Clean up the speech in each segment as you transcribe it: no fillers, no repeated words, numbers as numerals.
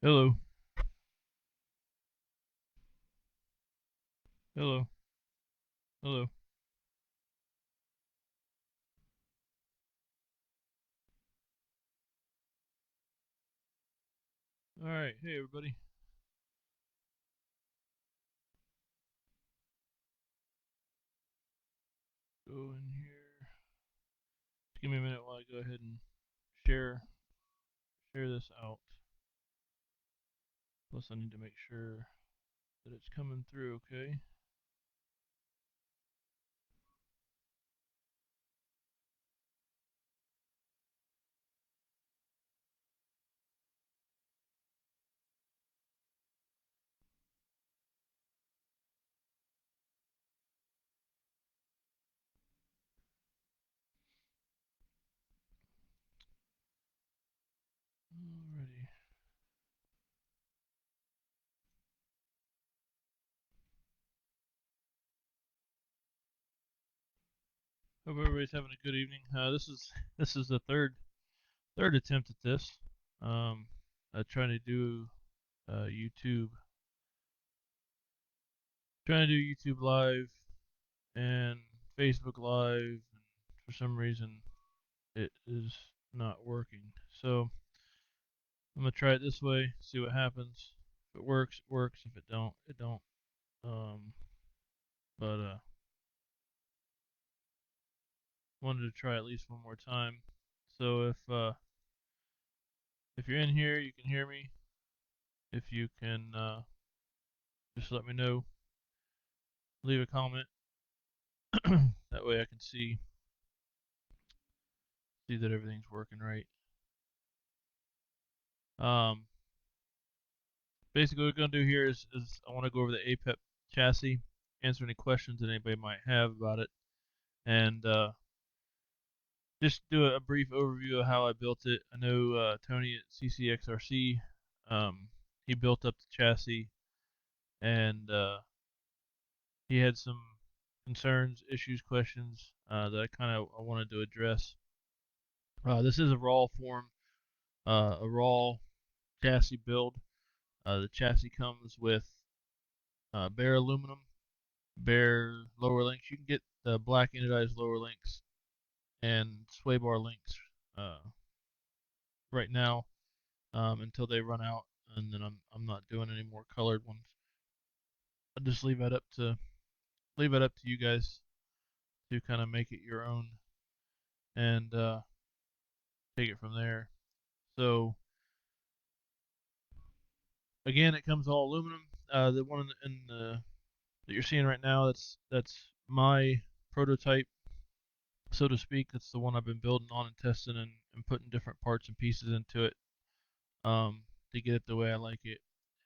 Hello. Hello. Hello. All right. Hey, everybody. Go in here. Just give me a minute while I go ahead and share share this out. Plus, I need to make sure that it's coming through. Okay. Alrighty. Hope everybody's having a good evening. This is the third attempt at this. Um, trying to do YouTube, trying to do YouTube Live and Facebook Live, and for some reason it is not working. So I'm gonna try it this way, see what happens. If it works, it works. If it don't, it don't. Um, but wanted to try at least one more time. So if you're in here, you can hear me. If you can, just let me know. Leave a comment. That way I can see that everything's working right. Um, Basically what we're gonna do here is I want to go over the APEP chassis, answer any questions that anybody might have about it, and just do a brief overview of how I built it. I know Tony at CCXRC, he built up the chassis, and he had some concerns, issues, questions that I wanted to address. This is a raw form, a raw chassis build. The chassis comes with bare aluminum, bare lower links. You can get the black anodized lower links and sway bar links uh, right now until they run out, and then I'm not doing any more colored ones. I'll just leave it up to you guys to kind of make it your own and take it from there. So again, it comes all aluminum. The one that you're seeing right now, that's my prototype, so to speak. That's the one I've been building on and testing and putting different parts and pieces into it to get it the way I like it.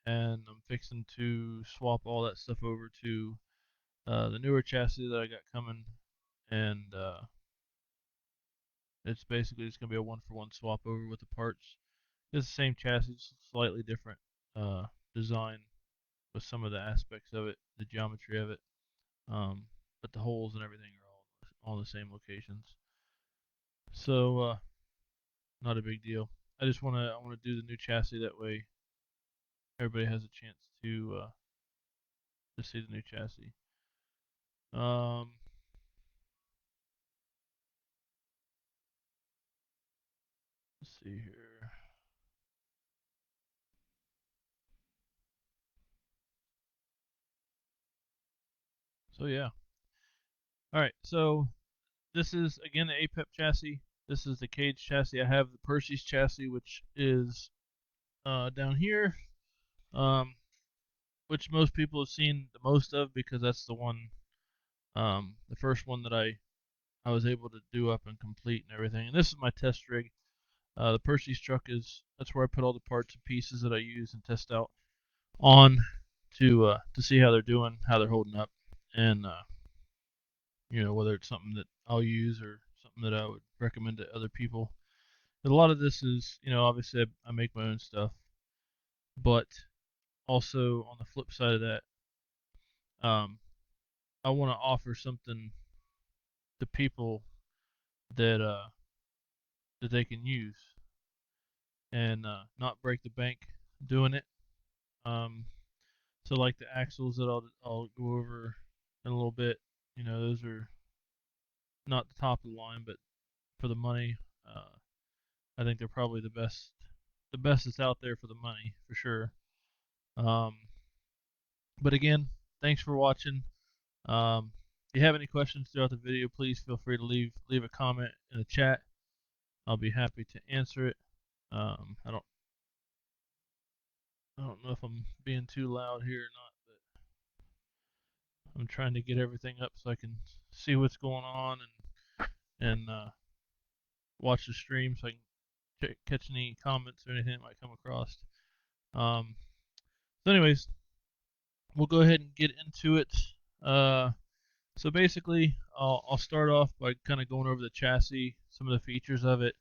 And I'm fixing to swap all that stuff over to the newer chassis that I got coming, and it's basically just gonna be a one-for-one swap over with the parts. It's the same chassis, slightly different uh, design with some of the aspects of it, the geometry of it, um, but the holes and everything are all the same locations. So not a big deal. I wanna do the new chassis, that way everybody has a chance to see the new chassis. Um, let's see here. So yeah. All right. So this is again the APEP chassis. This is the cage chassis. I have the Percy's chassis, which is down here, um, which most people have seen the most of because that's the one, the first one that I was able to do up and complete and everything. And this is my test rig. The Percy's truck that's where I put all the parts and pieces that I use and test out on to see how they're doing, how they're holding up, and whether it's something that I'll use or something that I would recommend to other people. And a lot of this is, obviously I make my own stuff, but also on the flip side of that, um, I want to offer something to people that that they can use and not break the bank. doing it. So like the axles that I'll go over in a little bit, those are not the top of the line, but for the money, uh, I think they're probably the best that's out there for the money for sure. Um, but again, thanks for watching. If you have any questions throughout the video, please feel free to leave a comment in the chat. I'll be happy to answer it. Um, I don't I don't know if I'm being too loud here or not, but I'm trying to get everything up so I can see what's going on and watch the stream so I can catch any comments or anything that might come across. Um, so, anyways, we'll go ahead and get into it. Uh, so basically, I'll start off by kind of going over the chassis, some of the features of it,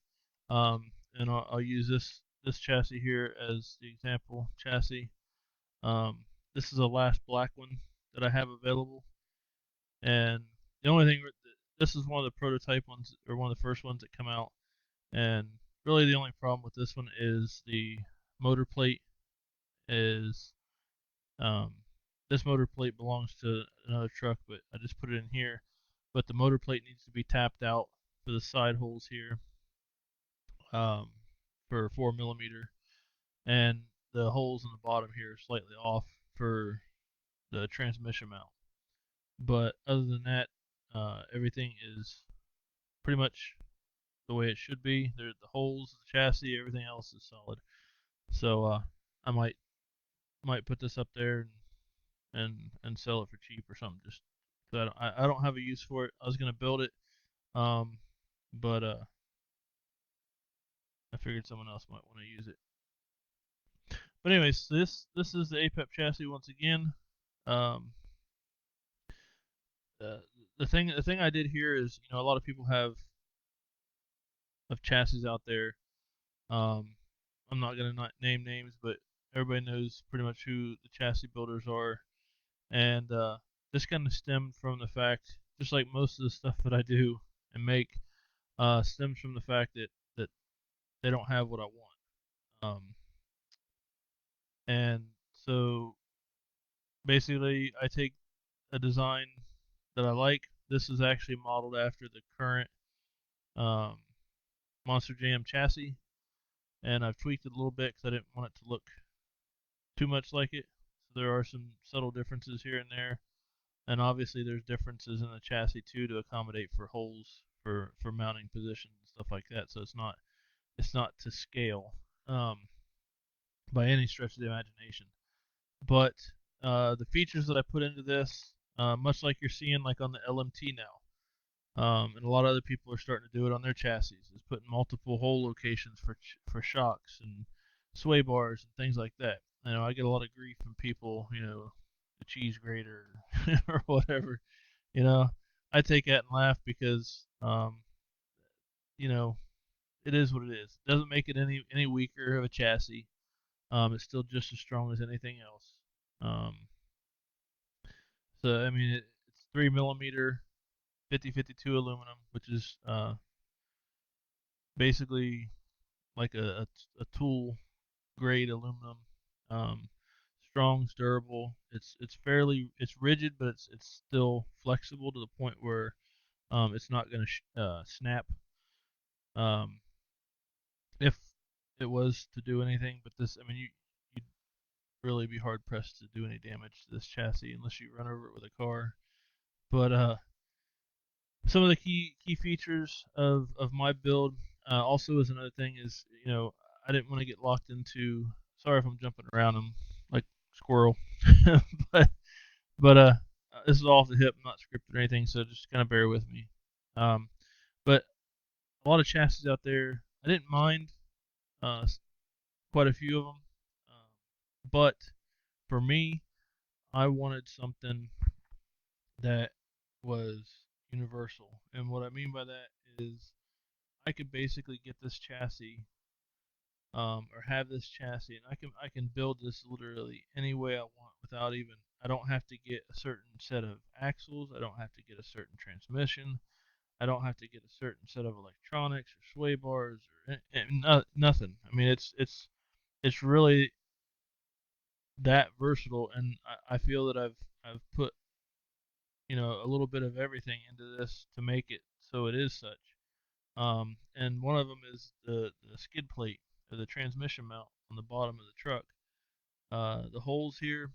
and I'll use this chassis here as the example chassis. This is the last black one that I have available, and the only thing, this is one of the prototype ones or one of the first ones that come out, and really the only problem with this one is the motor plate is um, this motor plate belongs to another truck, but I just put it in here. But the motor plate needs to be tapped out for the side holes here, um, for 4 millimeter, and the holes in the bottom here are slightly off for the transmission mount. But other than that, everything is pretty much the way it should be. There's the holes, the chassis, everything else is solid. So I might put this up there and sell it for cheap or something. Just so I don't have a use for it. I was gonna build it, um, but I figured someone else might want to use it. But anyways, this is the APEP chassis once again. Um, uh, the thing I did here is, a lot of people have chassis out there. Um, I'm not gonna not name names, but everybody knows pretty much who the chassis builders are, and this kind of stemmed from the fact, just like most of the stuff that I do and make, stems from the fact that they don't have what I want. And so basically, I take a design that I like. This is actually modeled after the current um, Monster Jam chassis, and I've tweaked it a little bit because I didn't want it to look too much like it. So there are some subtle differences here and there, and obviously there's differences in the chassis too to accommodate for holes for mounting positions and stuff like that. So it's not to scale, um, by any stretch of the imagination. But the features that I put into this, much like you're seeing like on the LMT now, and a lot of other people are starting to do it on their chassis, is putting multiple hole locations for shocks and sway bars and things like that. I get a lot of grief from people, the cheese grater or whatever. You know, I take that and laugh because, you know, it is what it is. It doesn't make it any weaker of a chassis. It's still just as strong as anything else. Um, so I mean, it's 3 millimeter 5052 aluminum, which is basically like a tool grade aluminum. Um, strong's durable. It's rigid, but it's still flexible to the point where it's not going to snap. Um, if it was to do anything, but this, I mean, you'd really be hard pressed to do any damage to this chassis unless you run over it with a car. But some of the key features of my build, also is another thing is, I didn't want to get locked into. Sorry if I'm jumping around. I'm like squirrel, but but this is off the hip, not scripted or anything, so just kind of bear with me. Um, but a lot of chassis out there, I didn't mind uh, quite a few of them, but for me, I wanted something that was universal, and what I mean by that is I could basically get this chassis, or have this chassis, and I can build this literally any way I want without even. I don't have to get a certain set of axles. I don't have to get a certain transmission. I don't have to get a certain set of electronics or sway bars or nothing. I mean, it's really that versatile, and I feel that I've put a little bit of everything into this to make it so it is such. And one of them is the skid plate or the transmission mount on the bottom of the truck. The holes here,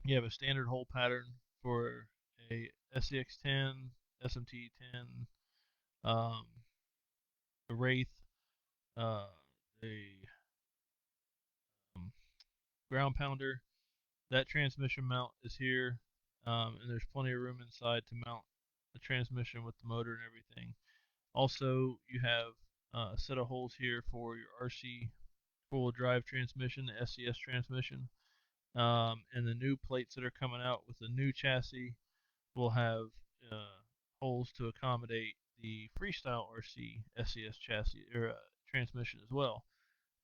you have a standard hole pattern for a SCX10, SMT10, um, a Wraith, uh, a um, ground pounder. That transmission mount is here, and there's plenty of room inside to mount the transmission with the motor and everything. Also, you have a set of holes here for your RC four-wheel drive transmission, the SCS transmission. And the new plates that are coming out with the new chassis will have uh, holes to accommodate the Freestyle RC SCS chassis or transmission as well.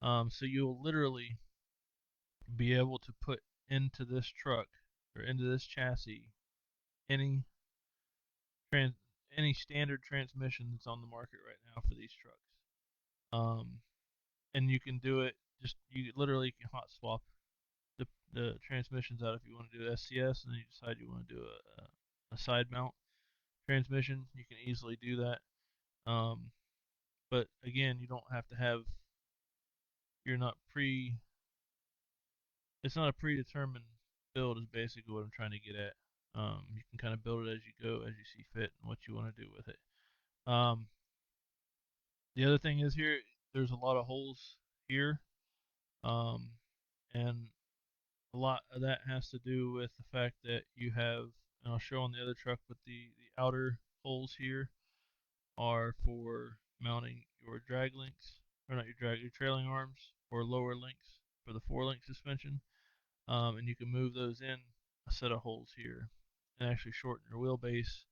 So you'll literally be able to put into this truck or into this chassis any trans any standard transmission that's on the market right now for these trucks. Um, and you can do it just you literally can hot swap the transmissions out if you want to do SCS and then you decide you want to do a side mount transmission. You can easily do that. Um, but again, you don't have to have you're not pre it's not a predetermined build is basically what I'm trying to get at. You can kind of build it as you go, as you see fit, and what you want to do with it. Um, the other thing is here, there's a lot of holes here, um, and a lot of that has to do with the fact that you have, and I'll show on the other truck, but the outer holes here are for mounting your drag links, or not your trailing arms, or lower links for the 4-link suspension. And you can move those in a set of holes here and actually shorten your wheelbase.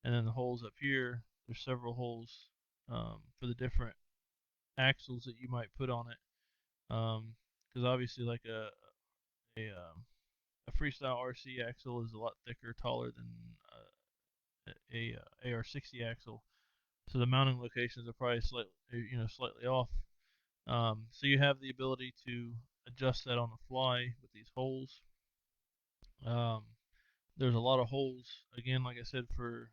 And then the holes up here, there's several holes for the different axles that you might put on it. Because obviously, like a freestyle RC axle is a lot thicker, taller than a AR60 axle. So the mounting locations are probably slightly off. So you have the ability to adjust that on the fly with these holes. Um, there's a lot of holes again, like I said, for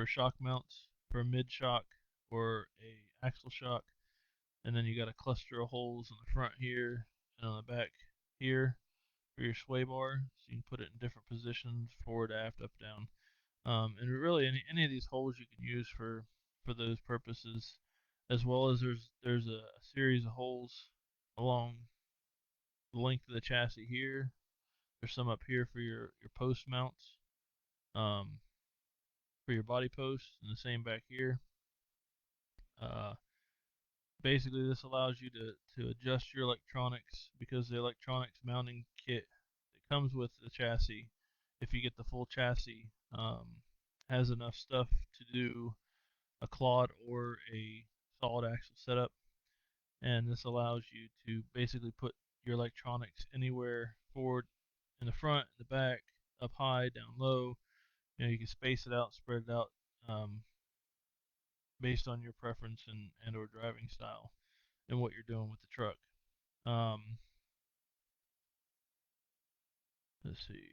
shock mounts, for a mid shock or a axle shock, and then you got a cluster of holes in the front here and on the back here for your sway bar, so you can put it in different positions, forward, aft, up, down. And really, any of these holes you can use for those purposes, as well as there's a series of holes along the length of the chassis here. There's some up here for your post mounts, um, for your body posts, and the same back here. Uh, Basically, this allows you to adjust your electronics because the electronics mounting kit that comes with the chassis, if you get the full chassis, has enough stuff to do a quad or a solid axle setup, and this allows you to basically put your electronics anywhere forward, in the front, in the back, up high, down low. You can space it out, spread it out, um, based on your preference and or driving style and what you're doing with the truck. Um, let's see.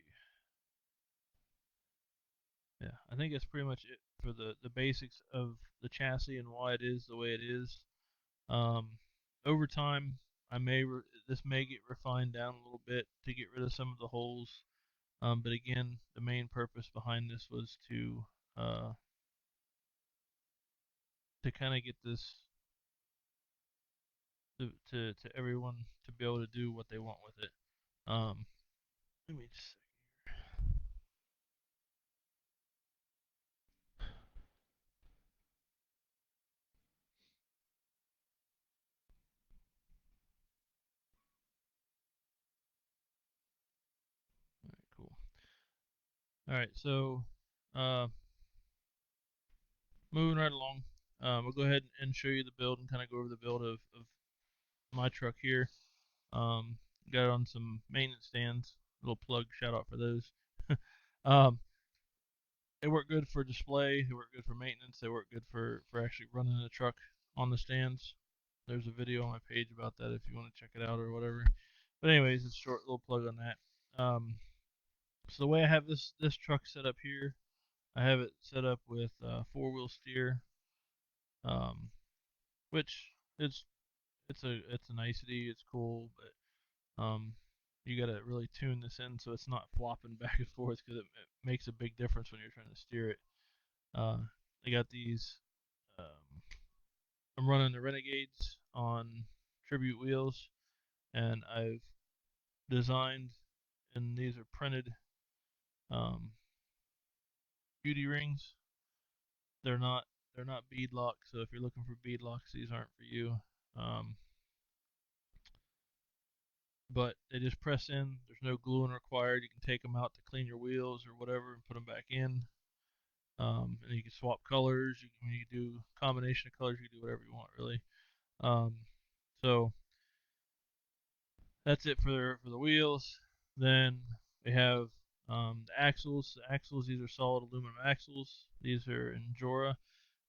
Yeah, I think that's pretty much it for the basics of the chassis and why it is the way it is. Um, Over time, this may get refined down a little bit to get rid of some of the holes. But again, the main purpose behind this was uh, to kind of get this to everyone to be able to do what they want with it. Um, Let me just. All right, cool. All right, so uh, moving right along, we'll go ahead and show you the build and kind of go over the build of my truck here. Um, got it on some maintenance stands. Little plug, shout out for those. um, they work good for display. They work good for maintenance. They work good for actually running the truck on the stands. There's a video on my page about that if you want to check it out or whatever. But anyways, it's a short little plug on that. So the way I have this truck set up here, I have it set up with 4-wheel steer, um, which it's a nicety. It's cool, but you gotta really tune this in so it's not flopping back and forth because it makes a big difference when you're trying to steer it. Uh, I got these. Um, I'm running the Renegades on Tribute wheels, and I've designed, and these are printed um, beauty rings. They're not they're not bead locks, so if you're looking for bead locks, these aren't for you. Um, but they just press in. There's no gluing required. You can take them out to clean your wheels or whatever and put them back in. And you can swap colors. You can do combination of colors. You can do whatever you want, really. Um, so that's it for the wheels. Then we have the axles. The axles, these are solid aluminum axles. These are Injora.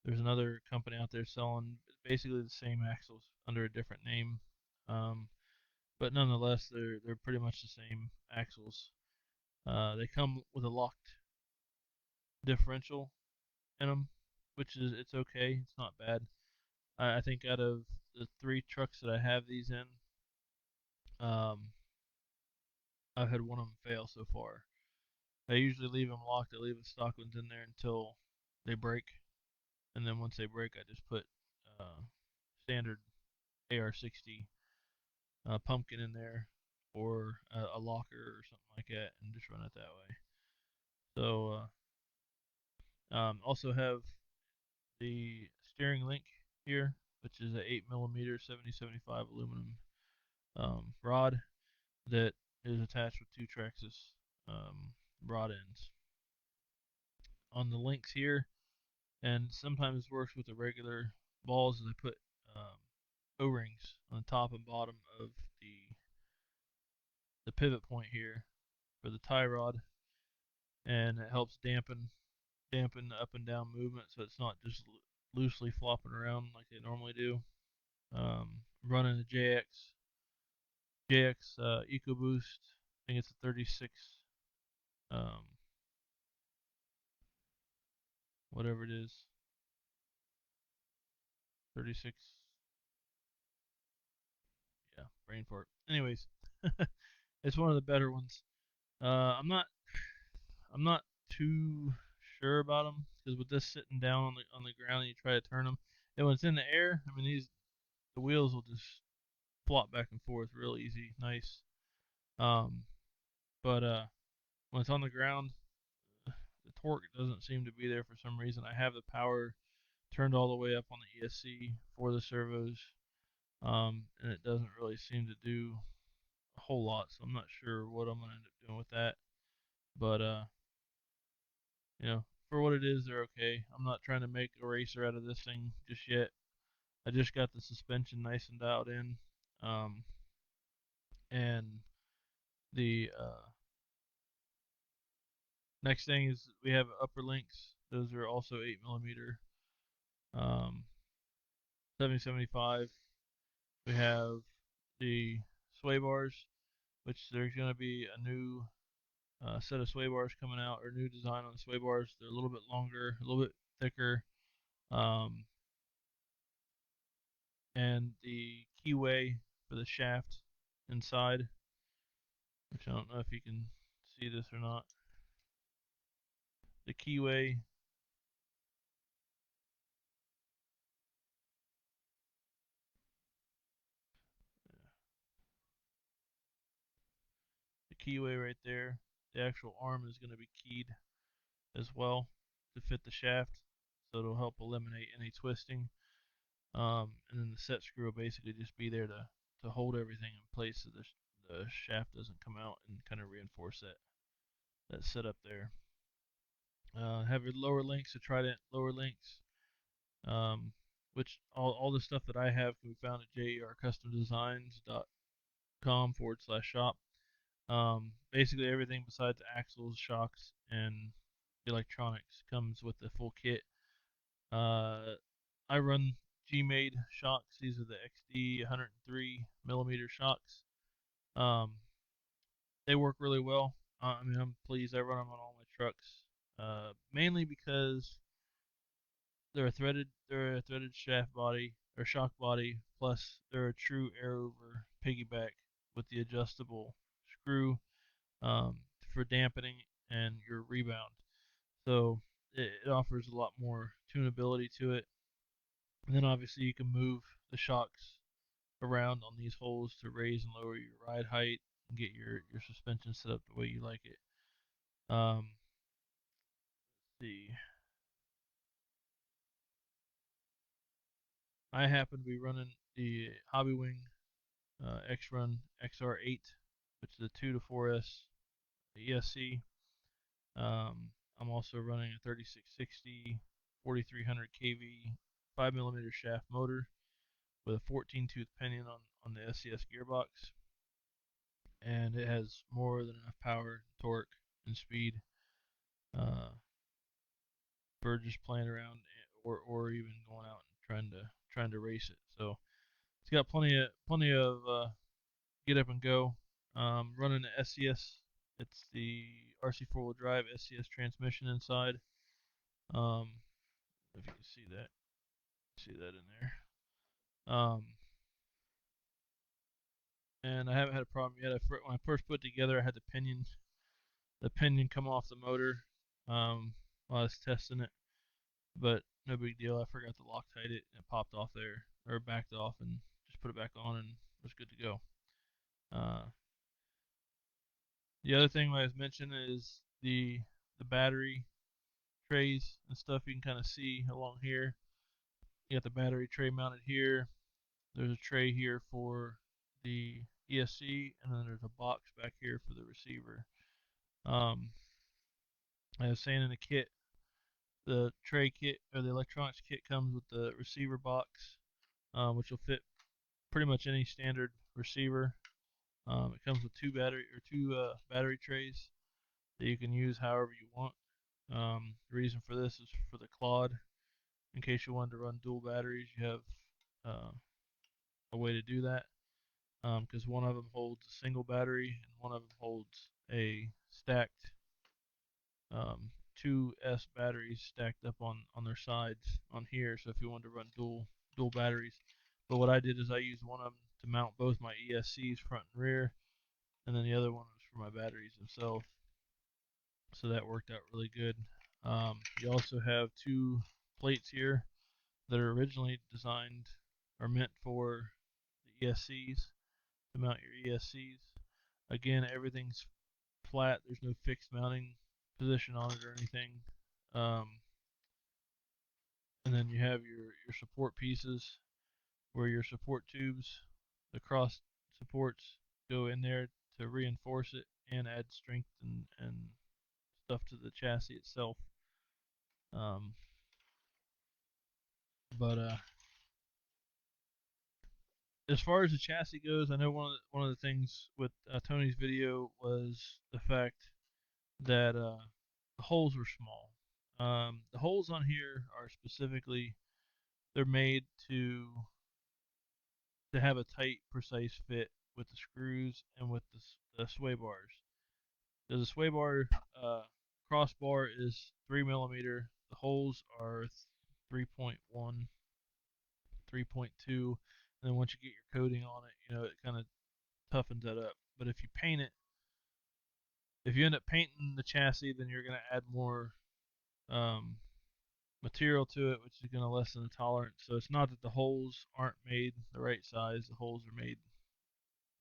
There's another company out there selling basically the same axles under a different name. Um, but nonetheless, they're pretty much the same axles. They come with a locked differential in them, which is it's okay. It's not bad. I think out of the 3 trucks that I have these in, um, I've had one of them fail so far. I usually leave them locked. I leave the stock ones in there until they break, and then once they break, I just put uh, standard AR-60 pumpkin in there or a locker or something like that, and just run it that way. So also have the steering link here, which is a 8 millimeter 7075 aluminum rod that is attached with 2 Traxxas rod ends on the links here, and sometimes works with the regular balls. They put um, O-rings on the top and bottom of the pivot point here for the tie rod, and it helps dampen the up and down movement so it's not just loosely flopping around like they normally do. Running the JX EcoBoost. I think it's a 36, um, whatever it is, 36. Yeah, brain fart. Anyways, it's one of the better ones. Uh, I'm not I'm not too sure about them because with this sitting down on the ground and you try to turn them, and when it's in the air, I mean the wheels will just flop back and forth real easy, nice. Um, but when it's on the ground, the torque doesn't seem to be there for some reason. I have the power turned all the way up on the ESC for the servos, and it doesn't really seem to do a whole lot. So I'm not sure what I'm gonna end up doing with that. But for what it is, they're okay. I'm not trying to make a racer out of this thing just yet. I just got the suspension nice and dialed in, um, and the next thing is we have upper links. Those are also 8 millimeter, um, 7075. We have the sway bars, which there's going to be a new set of sway bars coming out, or new design on the sway bars. They're a little bit longer, a little bit thicker, um, and the keyway for the shaft inside, which I don't know if you can see this or not. The keyway, the keyway right there, the actual arm is going to be keyed as well to fit the shaft, so it'll help eliminate any twisting. And then the set screw will basically just be there to hold everything in place so the shaft doesn't come out and kind of reinforce that setup there. Have your lower links, the Trident lower links, um, which all the stuff that I have can be found at jercustomdesigns.com/shop. Basically everything besides axles, shocks, and electronics comes with the full kit. I run G-Made shocks. These are the XD 103 millimeter shocks. Um, they work really well. I mean, I'm pleased. I run them on all my trucks, mainly because they're a threaded shaft body or shock body, plus they're a true air over piggyback with the adjustable screw um, for dampening and your rebound. So it offers a lot more tunability to it. And then obviously you can move the shocks around on these holes to raise and lower your ride height and get your suspension set up the way you like it. Let's see. I happen to be running the Hobby Wing X-Run XR8, which is a 2 to 4S ESC. I'm also running a 3660 4300 kV 5mm shaft motor with a 14 tooth pinion on the SCS gearbox, and it has more than enough power, torque, and speed uh, for just playing around or even going out and trying to race it. So it's got plenty of get up and go. Running the SCS, it's the RC four-wheel drive SCS transmission inside. Um, if you can see that in there. And I haven't had a problem yet. When I first put it together, I had the pinion come off the motor while I was testing it, but no big deal. I forgot to Loctite it, and it popped off there or backed off, and just put it back on, and it was good to go. Uh, the other thing I was mentioning is the battery trays and stuff. You can kind of see along here. You got the battery tray mounted here. There's a tray here for the ESC, and then there's a box back here for the receiver. Um, I was saying in the kit, the tray kit or the electronics kit comes with the receiver box, which will fit pretty much any standard receiver. It comes with two battery trays that you can use however you want. The reason for this is for the Claude. In case you wanted to run dual batteries, you have uh, a way to do that. Because one of them holds a single battery and one of them holds a stacked um, two S batteries stacked up on their sides on here. So if you wanted to run dual batteries, but what I did is I used one of them to mount both my ESCs front and rear, and then the other one was for my batteries themselves. So that worked out really good. You also have two plates here that are originally designed or meant for the ESCs to mount your ESCs. Again, everything's flat. There's no fixed mounting position on it or anything. Um, and then you have your support pieces where your support tubes, the cross supports go in there to reinforce it and add strength and stuff to the chassis itself. Um, but as far as the chassis goes, I know one of the things with Tony's video was the fact that the holes were small. The holes on here are specifically they're made to have a tight, precise fit with the screws and with the sway bars. The sway bar crossbar is 3 millimeter. The holes are 3.1, 3.2, and then once you get your coating on it, it kind of toughens that up. But if you end up painting the chassis, then you're going to add more um, material to it, which is going to lessen the tolerance. So it's not that the holes aren't made the right size; the holes are made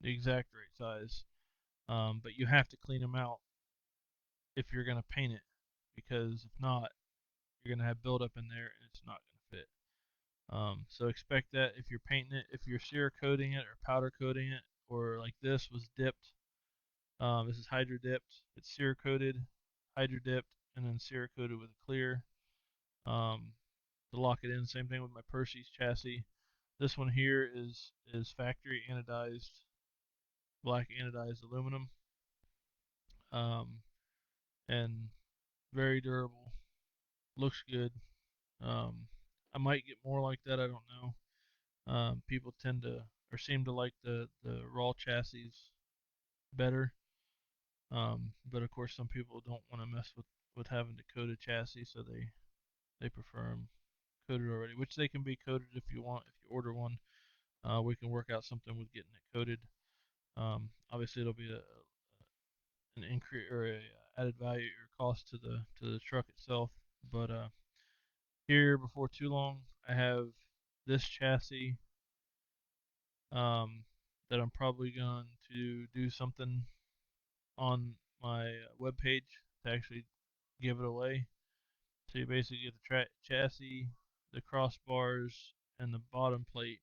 the exact right size. But you have to clean them out if you're going to paint it, because if not, you're going to have buildup in there and it's not going to fit. So expect that if you're painting it, if you're cera coating it or powder coating it, or like this was dipped. This is hydro dipped. It's cera coated, hydro dipped, and then cera coated with a clear um, to lock it in. Same thing with my Percy's chassis. This one here is factory anodized, black anodized aluminum, um, and very durable. Looks good. Um, I might get more like that. I don't know. People tend to or seem to like the raw chassis better. But of course, some people don't want to mess with having to code a chassis, so they prefer them coated already, which they can be coated if you want. If you order one, we can work out something with getting it coated. Obviously, it'll be an increase or a added value or cost to the truck itself. But here before too long, I have this chassis um, that I'm probably going to do something on my web page to actually give it away. So you basically get the chassis, the crossbars, and the bottom plate.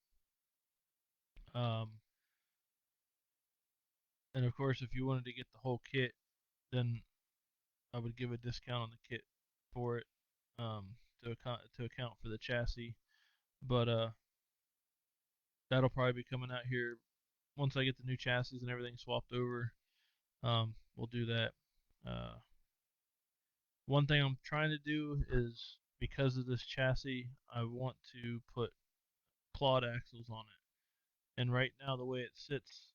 Um, and of course, if you wanted to get the whole kit, then I would give a discount on the kit for it to account for the chassis. But that'll probably be coming out here once I get the new chassis and everything swapped over. We'll do that. Uh, One thing I'm trying to do is because of this chassis, I want to put clawed axles on it. And right now, the way it sits,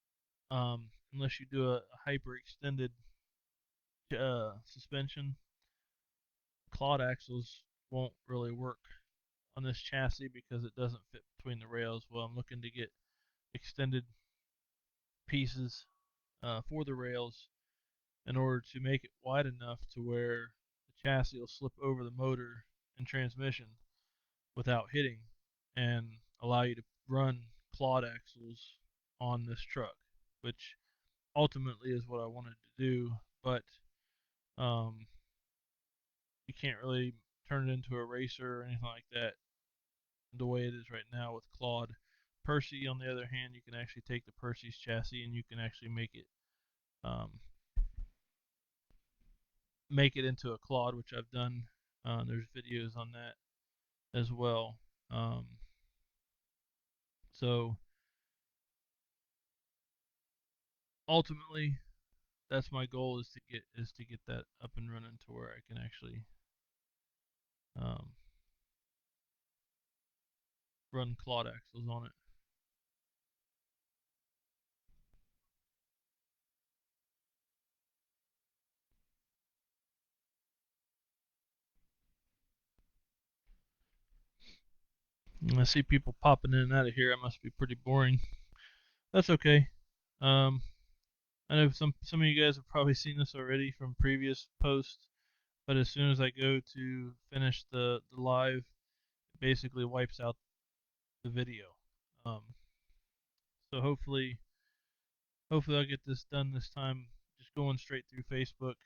unless you do a hyper extended suspension, clawed axles won't really work on this chassis because it doesn't fit between the rails. Well, I'm looking to get extended pieces for the rails in order to make it wide enough to where the chassis will slip over the motor and transmission without hitting and allow you to run clawed axles on this truck, which ultimately is what I wanted to do. But um, you can't really turn it into a racer or anything like that the way it is right now with clawed. Percy, on the other hand, you can actually take the Percy's chassis and you can actually um, make it into a clawed, which I've done. There's videos on that as well. Um, so ultimately, that's my goal is to get that up and running to where I can actually um, run clawed axles on it. And I see people popping in and out of here. I must be pretty boring. That's okay. Um, I know some of you guys have probably seen this already from previous posts, but as soon as I go to finish the live, it basically wipes out the video. Um, so hopefully I'll get this done this time, just going straight through Facebook,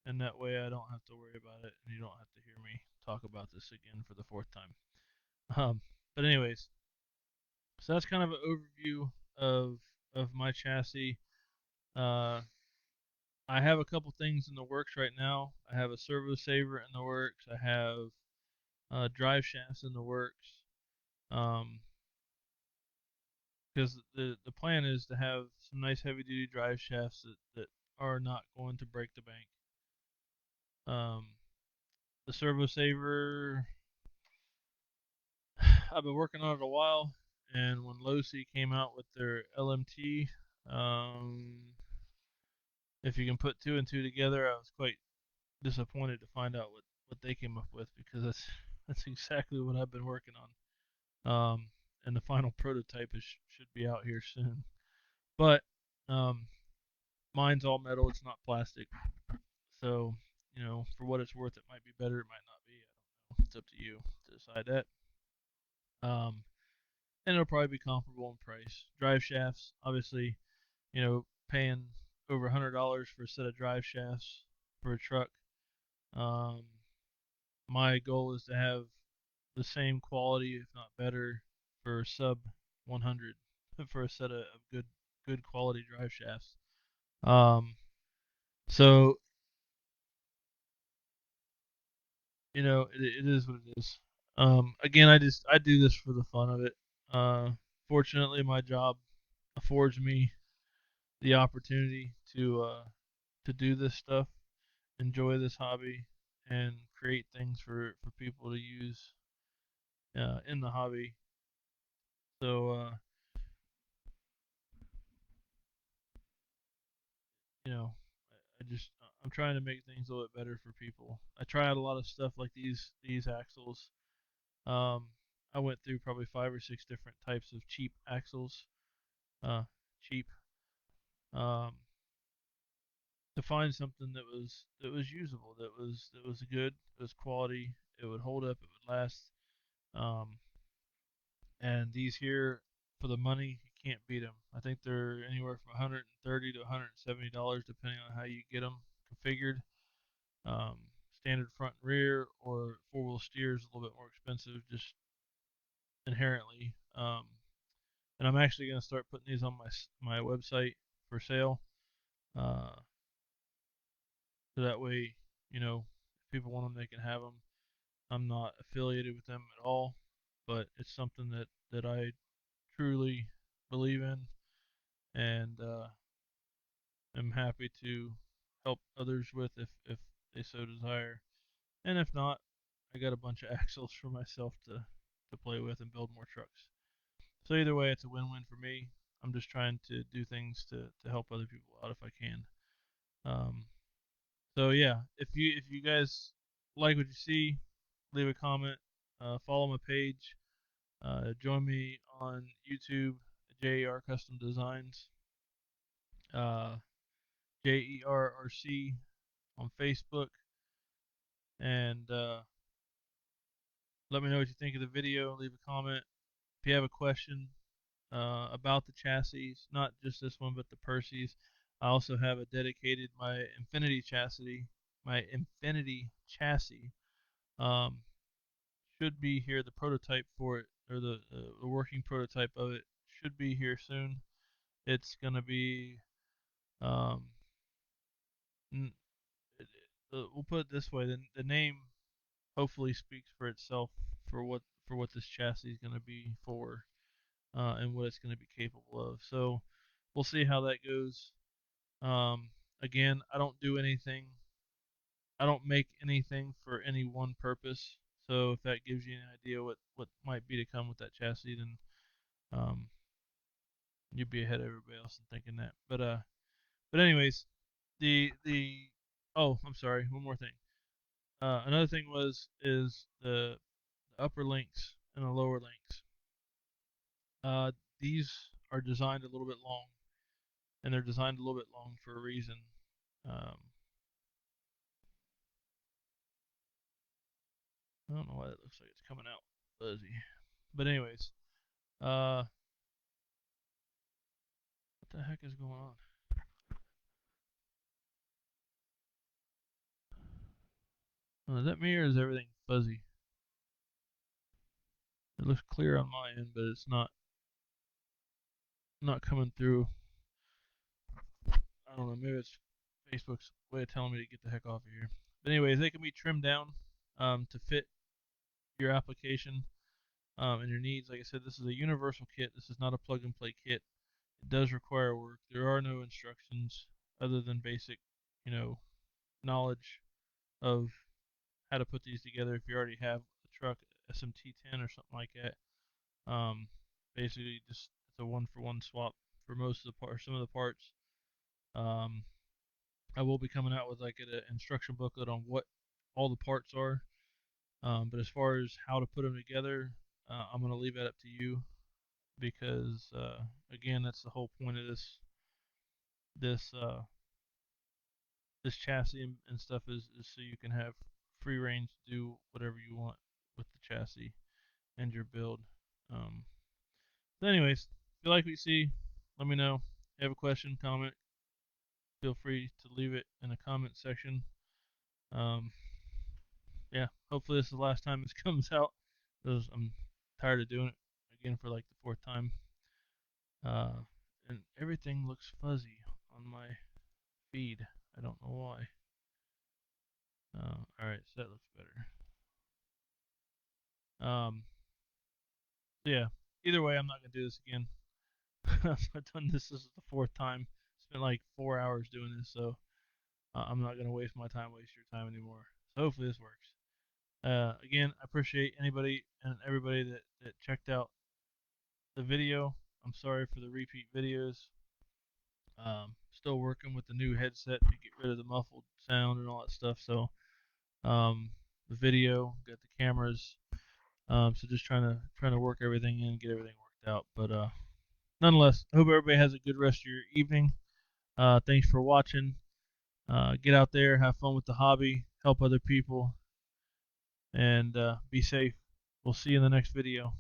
and that way I don't have to worry about it, and you don't have to hear me talk about this again for the fourth time. But anyways, so that's kind of an overview of my chassis. Uh, I have a couple things in the works right now. I have a servo saver in the works. I have drive shafts in the works. Um, because the plan is to have some nice heavy duty drive shafts that are not going to break the bank. Um, the servo saver, I've been working on it a while, and when Losi came out with their LMT, um, if you can put two and two together, I was quite disappointed to find out what they came up with because that's exactly what I've been working on. And the final prototype should be out here soon. But um, mine's all metal; it's not plastic. So for what it's worth, it might be better, it might not be. I don't know. It's up to you to decide that. Um, and it'll probably be comparable in price. Drive shafts, obviously, paying over $100 for a set of drive shafts for a truck. Um, my goal is to have the same quality, if not better, for sub 100 for a set of good quality drive shafts. Um, so it is what it is. Again, I do this for the fun of it. Fortunately, my job affords me the opportunity to do this stuff, enjoy this hobby, and create things for people to use in the hobby. So I'm trying to make things a little bit better for people. I try out a lot of stuff like these axles. Um, I went through probably 5 or 6 different types of cheap axles. Uh, cheap. Um, to find something that was usable, that was good, it was quality, it would hold up, it would last. Um, and these here, for the money, you can't beat them. I think they're anywhere from 130 to $170 depending on how you get them configured. Um, Standard front and rear or four-wheel steer is a little bit more expensive, just inherently. And I'm actually going to start putting these on my website for sale. Uh, so that way, if people want them, they can have them. I'm not affiliated with them at all, but it's something that I truly believe in, and am happy to help others with if they so desire. And if not, I got a bunch of axles for myself to play with and build more trucks. So either way, it's a win-win for me. I'm just trying to do things to help other people out if I can. Um, so yeah, if you guys like what you see, leave a comment, follow my page, join me on YouTube, JER Custom Designs, uh, JERRC on Facebook, and let me know what you think of the video. Leave a comment. If you have a question about the chassis, not just this one, but the Percy's, I also have a dedicated my Infinity chassis. Um, should be here. The prototype for it, or the working prototype of it, should be here soon. It's gonna be um, we'll put it this way: the name hopefully speaks for itself for what this chassis is gonna be for, and what it's gonna be capable of. So we'll see how that goes. Um, Again, I don't do anything. I don't make anything for any one purpose. So if that gives you an idea what might be to come with that chassis, then um, you'd be ahead of everybody else in thinking that. But anyways, the oh, I'm sorry, one more thing. Another thing is the upper links and the lower links. Uh, these are designed a little bit long, and they're designed a little bit long for a reason. Um, I don't know why that looks like it's coming out fuzzy. But anyways, what the heck is going on? Is that me or is everything fuzzy? It looks clear on my end, but it's not coming through. I don't know. Maybe it's Facebook's way of telling me to get the heck off of here. But anyways, they can be trimmed down to fit your application and your needs. Like I said, this is a universal kit. This is not a plug and play kit. It does require work. There are no instructions other than basic, you know, knowledge of how to put these together. If you already have a truck, SMT10 or something like that, um, basically just it's a one-for-one swap for most of the parts, some of the parts. Um, I will be coming out with like an instruction booklet on what all the parts are. But as far as how to put them together, I'm gonna leave that up to you because again, that's the whole point of this this chassis and stuff is so you can have free range to do whatever you want with the chassis and your build. Um, so anyways, if you like what you see, let me know. If you have a question, comment, feel free to leave it in the comment section. Um, yeah, hopefully this is the last time this comes out because I'm tired of doing it again for like the fourth time. Uh, and everything looks fuzzy on my feed. I don't know why. Alright, so that looks better. So yeah, either way, I'm not going to do this again. I've done this is the fourth time. Spent like 4 hours doing this, so I'm not going to waste my time, waste your time anymore. So hopefully this works. Again, I appreciate anybody and everybody that checked out the video. I'm sorry for the repeat videos. still working with the new headset to get rid of the muffled sound and all that stuff. So the video, got the cameras. So just trying to work everything in, get everything worked out. But nonetheless, I hope everybody has a good rest of your evening. Thanks for watching. Get out there, have fun with the hobby, help other people, and be safe. We'll see you in the next video.